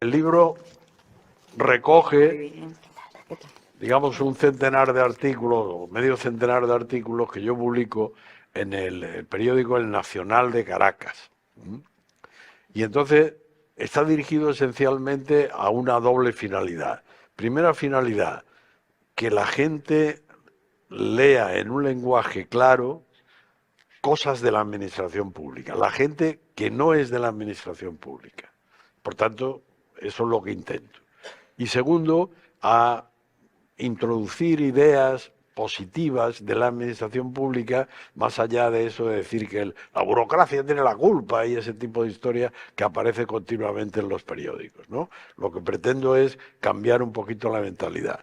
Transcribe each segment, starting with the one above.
El libro recoge, digamos, un centenar de artículos, o medio centenar de artículos que yo publico en el periódico El Nacional de Caracas. Y entonces está dirigido esencialmente a una doble finalidad. Primera finalidad, que la gente lea en un lenguaje claro cosas de la administración pública, la gente que no es de la administración pública. Por tanto, eso es lo que intento. Y segundo, a introducir ideas positivas de la administración pública, más allá de eso de decir que la burocracia tiene la culpa y ese tipo de historia que aparece continuamente en los periódicos, ¿no? Lo que pretendo es cambiar un poquito la mentalidad.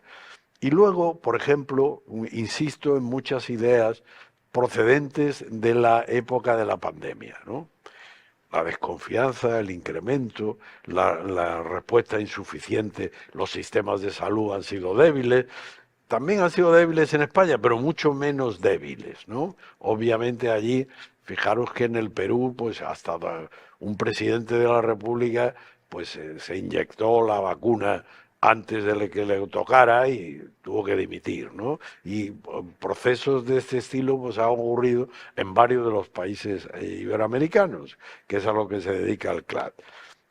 Y luego, por ejemplo, insisto en muchas ideas procedentes de la época de la pandemia, ¿no? La desconfianza, el incremento, la respuesta insuficiente, los sistemas de salud han sido débiles. También han sido débiles en España, pero mucho menos débiles, ¿no? Obviamente allí, fijaros que en el Perú, pues hasta un presidente de la República, pues se inyectó la vacuna antes de que le tocara y tuvo que dimitir, ¿no? Y procesos de este estilo pues han ocurrido en varios de los países iberoamericanos, que es a lo que se dedica el CLAD.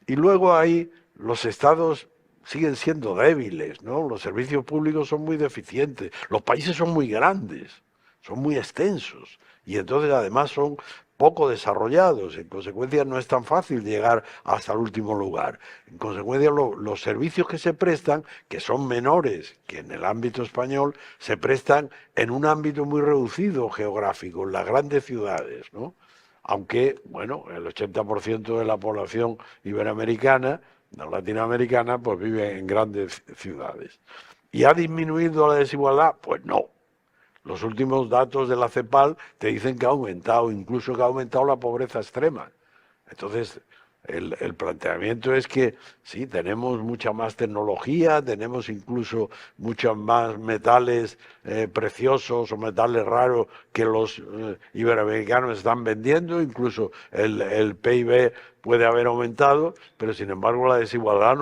Y luego hay los estados siguen siendo débiles, ¿no? Los servicios públicos son muy deficientes, los países son muy grandes, son muy extensos y entonces además son poco desarrollados, en consecuencia no es tan fácil llegar hasta el último lugar. En consecuencia los servicios que se prestan, que son menores que en el ámbito español, se prestan en un ámbito muy reducido geográfico, en las grandes ciudades, ¿no? Aunque, bueno, el 80% de la población iberoamericana, no latinoamericana, pues vive en grandes ciudades. ¿Y ha disminuido la desigualdad? Pues no. Los últimos datos de la CEPAL te dicen que ha aumentado, incluso que ha aumentado la pobreza extrema. Entonces, el planteamiento es que sí, tenemos mucha más tecnología, tenemos incluso muchos más metales preciosos o metales raros que los iberoamericanos están vendiendo, incluso el PIB puede haber aumentado, pero sin embargo la desigualdad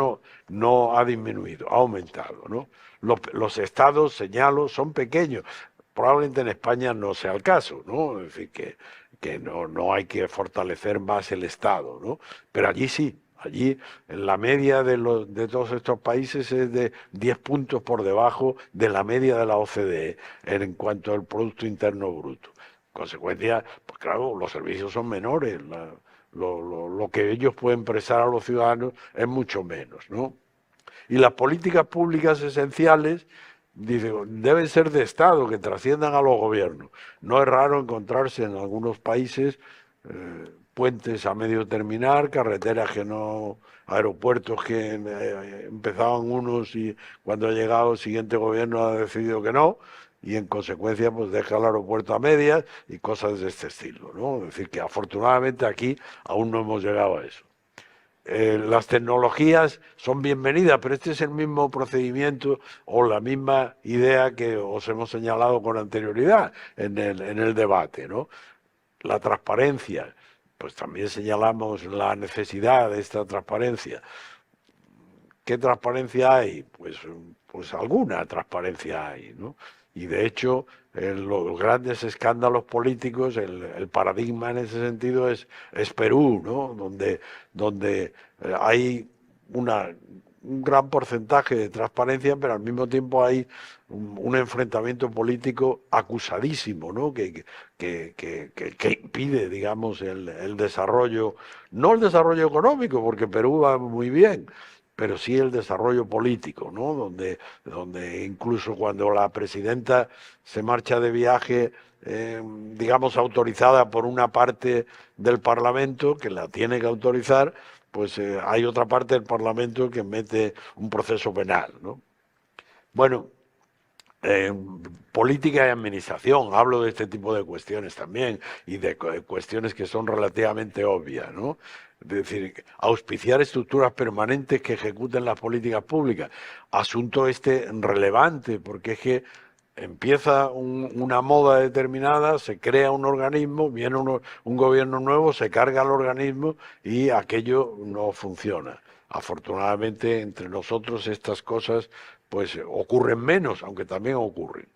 no ha disminuido, ha aumentado, ¿no? Los estados, señalo, son pequeños. Probablemente en España no sea el caso, ¿no? Es decir, que no hay que fortalecer más el Estado, ¿no? Pero allí sí, allí en la media de todos estos países es de 10 puntos por debajo de la media de la OCDE en cuanto al Producto Interno Bruto. En consecuencia, pues claro, los servicios son menores, lo que ellos pueden prestar a los ciudadanos es mucho menos, ¿no? Y las políticas públicas esenciales dice, deben ser de Estado, que trasciendan a los gobiernos. No es raro encontrarse en algunos países puentes a medio terminar, carreteras que no, aeropuertos que empezaban unos y cuando ha llegado el siguiente gobierno ha decidido que no, y en consecuencia pues deja el aeropuerto a medias y cosas de este estilo, ¿no? Es decir, que afortunadamente aquí aún no hemos llegado a eso. Las tecnologías son bienvenidas, pero este es el mismo procedimiento o la misma idea que os hemos señalado con anterioridad en el debate, ¿no? La transparencia, pues también señalamos la necesidad de esta transparencia. ¿Qué transparencia hay? Pues alguna transparencia hay, ¿no? Y de hecho, en los grandes escándalos políticos, el paradigma en ese sentido es Perú, ¿no? Donde hay un gran porcentaje de transparencia, pero al mismo tiempo hay un enfrentamiento político acusadísimo, ¿no? Que impide, digamos, el desarrollo, no el desarrollo económico, porque Perú va muy bien, pero sí el desarrollo político, ¿no? Donde incluso cuando la presidenta se marcha de viaje, digamos, autorizada por una parte del Parlamento, que la tiene que autorizar, pues hay otra parte del Parlamento que mete un proceso penal, ¿no? Bueno, eh, política y administración, hablo de este tipo de cuestiones también y de cuestiones que son relativamente obvias, ¿no? Es decir, auspiciar estructuras permanentes que ejecuten las políticas públicas. Asunto este relevante, porque es que empieza una moda determinada, se crea un organismo, viene un gobierno nuevo, se carga el organismo y aquello no funciona. Afortunadamente entre nosotros estas cosas pues ocurren menos, aunque también ocurren.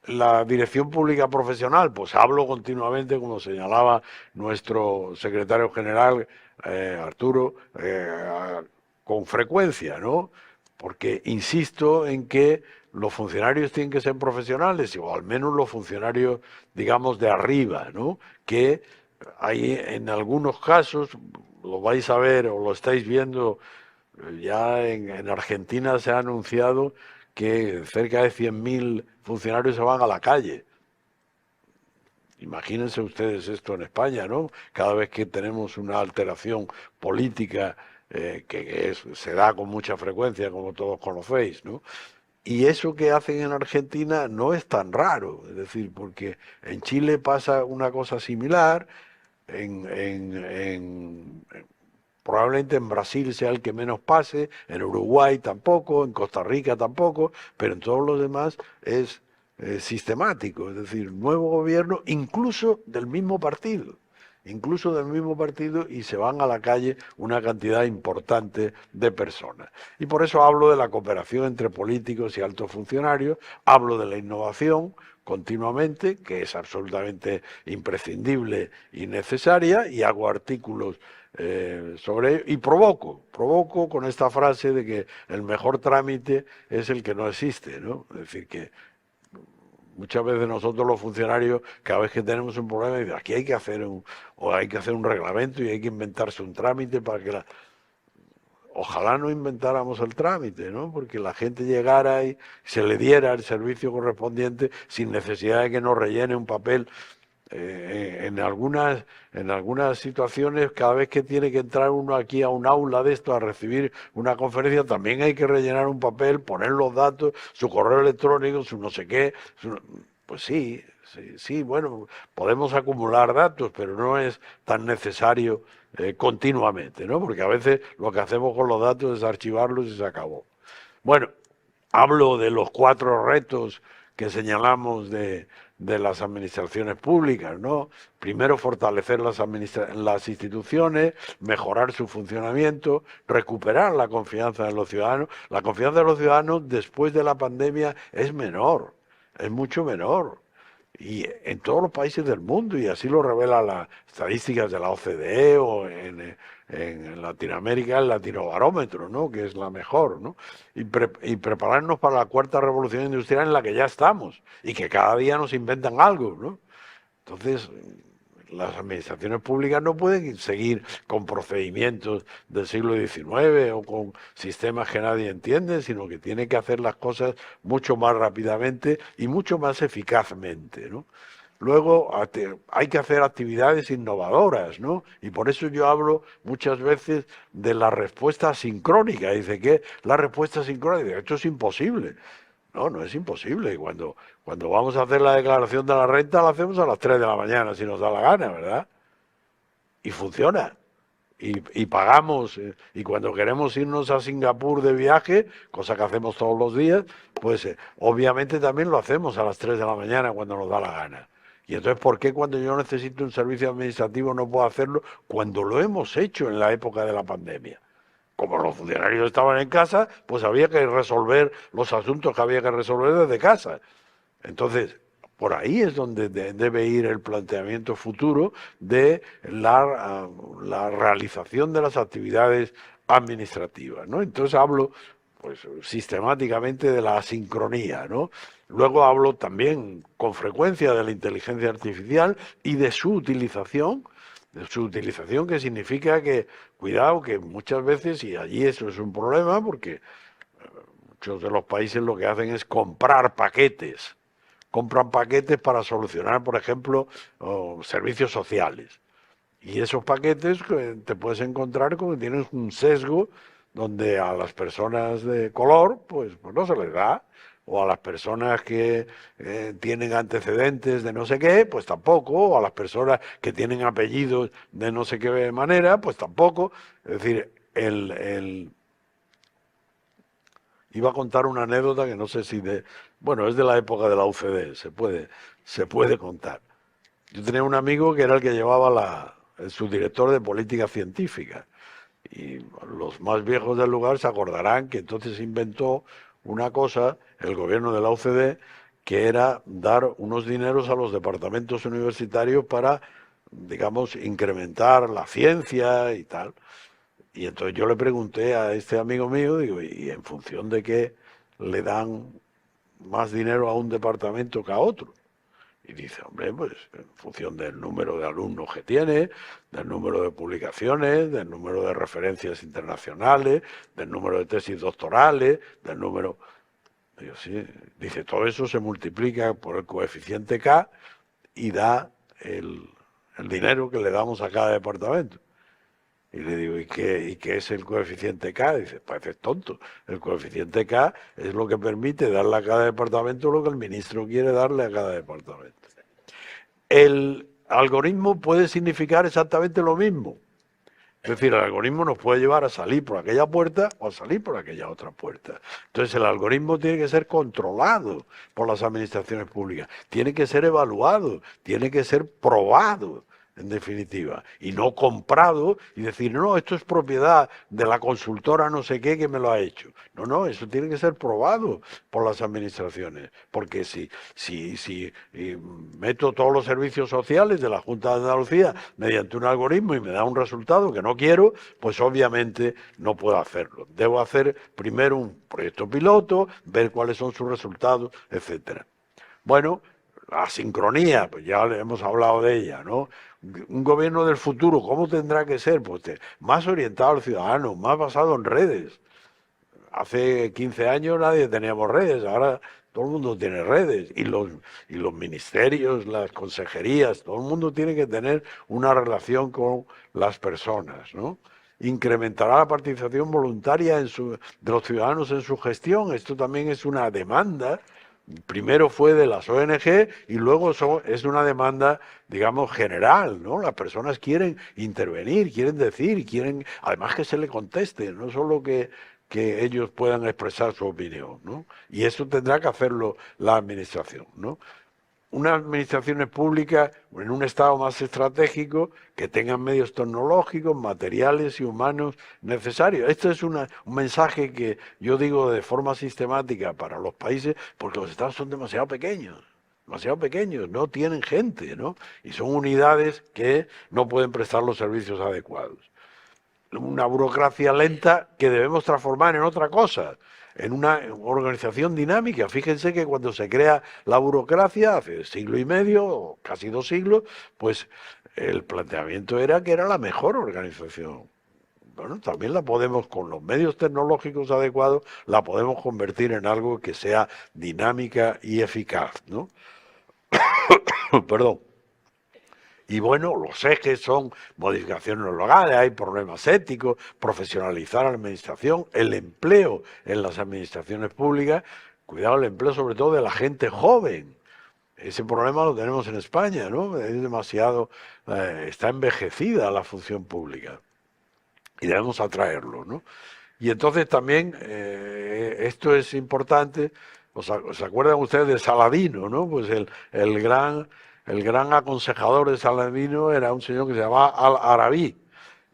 La dirección pública profesional, pues hablo continuamente, como señalaba nuestro secretario general, Arturo, con frecuencia, ¿no? Porque insisto en que los funcionarios tienen que ser profesionales, o al menos los funcionarios, digamos, de arriba, ¿no? Que hay en algunos casos, lo vais a ver o lo estáis viendo, ya en Argentina se ha anunciado que cerca de 100.000 funcionarios se van a la calle. Imagínense ustedes esto en España, ¿no? Cada vez que tenemos una alteración política se da con mucha frecuencia, como todos conocéis, ¿no? Y eso que hacen en Argentina no es tan raro, es decir, porque en Chile pasa una cosa similar, probablemente en Brasil sea el que menos pase, en Uruguay tampoco, en Costa Rica tampoco, pero en todos los demás es sistemático, es decir, nuevo gobierno, incluso del mismo partido, y se van a la calle una cantidad importante de personas. Y por eso hablo de la cooperación entre políticos y altos funcionarios, hablo de la innovación continuamente, que es absolutamente imprescindible y necesaria, y hago artículos sobre ello, y provoco con esta frase de que el mejor trámite es el que no existe, ¿no? Es decir, que muchas veces nosotros los funcionarios, cada vez que tenemos un problema, dicen, aquí hay que hacer un reglamento y hay que inventarse un trámite para que Ojalá no inventáramos el trámite, ¿no? Porque la gente llegara y se le diera el servicio correspondiente sin necesidad de que nos rellene un papel. En algunas situaciones, cada vez que tiene que entrar uno aquí a un aula de esto a recibir una conferencia, también hay que rellenar un papel, poner los datos, su correo electrónico, su no sé qué. Pues sí, sí, sí, bueno, podemos acumular datos, pero no es tan necesario continuamente, ¿no? Porque a veces lo que hacemos con los datos es archivarlos y se acabó. Bueno, hablo de los 4 retos que señalamos de las administraciones públicas, ¿no? Primero, fortalecer las instituciones, mejorar su funcionamiento, recuperar la confianza de los ciudadanos. La confianza de los ciudadanos después de la pandemia es menor, es mucho menor. Y en todos los países del mundo, y así lo revelan las estadísticas de la OCDE o en Latinoamérica el Latinobarómetro, ¿no? Que es la mejor, ¿no? Y prepararnos para la 4ª revolución industrial en la que ya estamos y que cada día nos inventan algo, ¿no? Entonces, las administraciones públicas no pueden seguir con procedimientos del siglo XIX o con sistemas que nadie entiende, sino que tienen que hacer las cosas mucho más rápidamente y mucho más eficazmente, ¿no? Luego hay que hacer actividades innovadoras, ¿no? Y por eso yo hablo muchas veces de la respuesta sincrónica. Dice que la respuesta sincrónica, esto es imposible. No, no es imposible. Cuando vamos a hacer la declaración de la renta, la hacemos a las 3 de la mañana, si nos da la gana, ¿verdad? Y funciona. Y pagamos. Y cuando queremos irnos a Singapur de viaje, cosa que hacemos todos los días, pues obviamente también lo hacemos a las 3 de la mañana cuando nos da la gana. Y entonces, ¿por qué cuando yo necesito un servicio administrativo no puedo hacerlo cuando lo hemos hecho en la época de la pandemia? Como los funcionarios estaban en casa, pues había que resolver los asuntos que había que resolver desde casa. Entonces, por ahí es donde debe ir el planteamiento futuro de la realización de las actividades administrativas, ¿no? Entonces hablo pues sistemáticamente de la asincronía, ¿no? Luego hablo también con frecuencia de la inteligencia artificial y de su utilización, que significa que, cuidado, que muchas veces, y allí eso es un problema, porque muchos de los países lo que hacen es compran paquetes para solucionar, por ejemplo, servicios sociales. Y esos paquetes te puedes encontrar con que tienen un sesgo donde a las personas de color, pues no se les da, o a las personas que tienen antecedentes de no sé qué, pues tampoco, o a las personas que tienen apellidos de no sé qué manera, pues tampoco. Es decir, iba a contar una anécdota que no sé si bueno, es de la época de la UCD, se puede contar. Yo tenía un amigo que era el que llevaba su director de política científica. Y los más viejos del lugar se acordarán que entonces inventó una cosa, el gobierno de la OCDE, que era dar unos dineros a los departamentos universitarios para, digamos, incrementar la ciencia y tal. Y entonces yo le pregunté a este amigo mío, digo, ¿y en función de qué le dan más dinero a un departamento que a otro? Y dice, hombre, pues en función del número de alumnos que tiene, del número de publicaciones, del número de referencias internacionales, del número de tesis doctorales, del número... Digo, sí. Dice, todo eso se multiplica por el coeficiente K y da el dinero que le damos a cada departamento. Y le digo, ¿y qué es el coeficiente K? Dice, parece tonto. El coeficiente K es lo que permite darle a cada departamento lo que el ministro quiere darle a cada departamento. El algoritmo puede significar exactamente lo mismo. Es decir, el algoritmo nos puede llevar a salir por aquella puerta o a salir por aquella otra puerta. Entonces, el algoritmo tiene que ser controlado por las administraciones públicas, tiene que ser evaluado, tiene que ser probado, en definitiva, y no comprado y decir, no, esto es propiedad de la consultora no sé qué que me lo ha hecho. No, no, eso tiene que ser probado por las administraciones, porque si meto todos los servicios sociales de la Junta de Andalucía mediante un algoritmo y me da un resultado que no quiero, pues obviamente no puedo hacerlo. Debo hacer primero un proyecto piloto, ver cuáles son sus resultados, etcétera. Bueno, la sincronía, pues ya hemos hablado de ella, ¿no? Un gobierno del futuro, ¿cómo tendrá que ser? Pues más orientado al ciudadano, más basado en redes. Hace 15 años nadie teníamos redes, ahora todo el mundo tiene redes y los ministerios, las consejerías, todo el mundo tiene que tener una relación con las personas, ¿no? Incrementará la participación voluntaria de los ciudadanos en su gestión. Esto también es una demanda. Primero fue de las ONG y luego es una demanda, digamos, general, ¿no? Las personas quieren intervenir, quieren decir, quieren, además que se le conteste, no solo que ellos puedan expresar su opinión, ¿no? Y eso tendrá que hacerlo la administración, ¿no? Unas administraciones públicas en un estado más estratégico que tengan medios tecnológicos, materiales y humanos necesarios. Esto es un mensaje que yo digo de forma sistemática para los países porque los estados son demasiado pequeños, no tienen gente, ¿no? Y son unidades que no pueden prestar los servicios adecuados. Una burocracia lenta que debemos transformar en otra cosa, en una organización dinámica. Fíjense que cuando se crea la burocracia, hace siglo y medio, o casi 2 siglos, pues el planteamiento era que era la mejor organización. Bueno, también la podemos, con los medios tecnológicos adecuados, la podemos convertir en algo que sea dinámica y eficaz, ¿no? Perdón. Y bueno, los ejes son modificaciones legales, hay problemas éticos, profesionalizar a la administración, el empleo en las administraciones públicas, cuidado el empleo sobre todo de la gente joven. Ese problema lo tenemos en España, ¿no? Es demasiado, está envejecida la función pública y debemos atraerlo, ¿no? Y entonces también, esto es importante, ¿os acuerdan ustedes de Saladino, ¿no? Pues el gran aconsejador de Saladino era un señor que se llamaba Al-Arabí,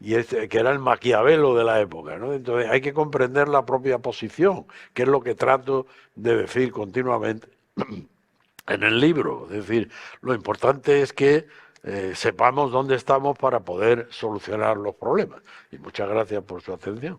que era el Maquiavelo de la época, ¿no? Entonces hay que comprender la propia posición, que es lo que trato de decir continuamente en el libro. Es decir, lo importante es que sepamos dónde estamos para poder solucionar los problemas. Y muchas gracias por su atención.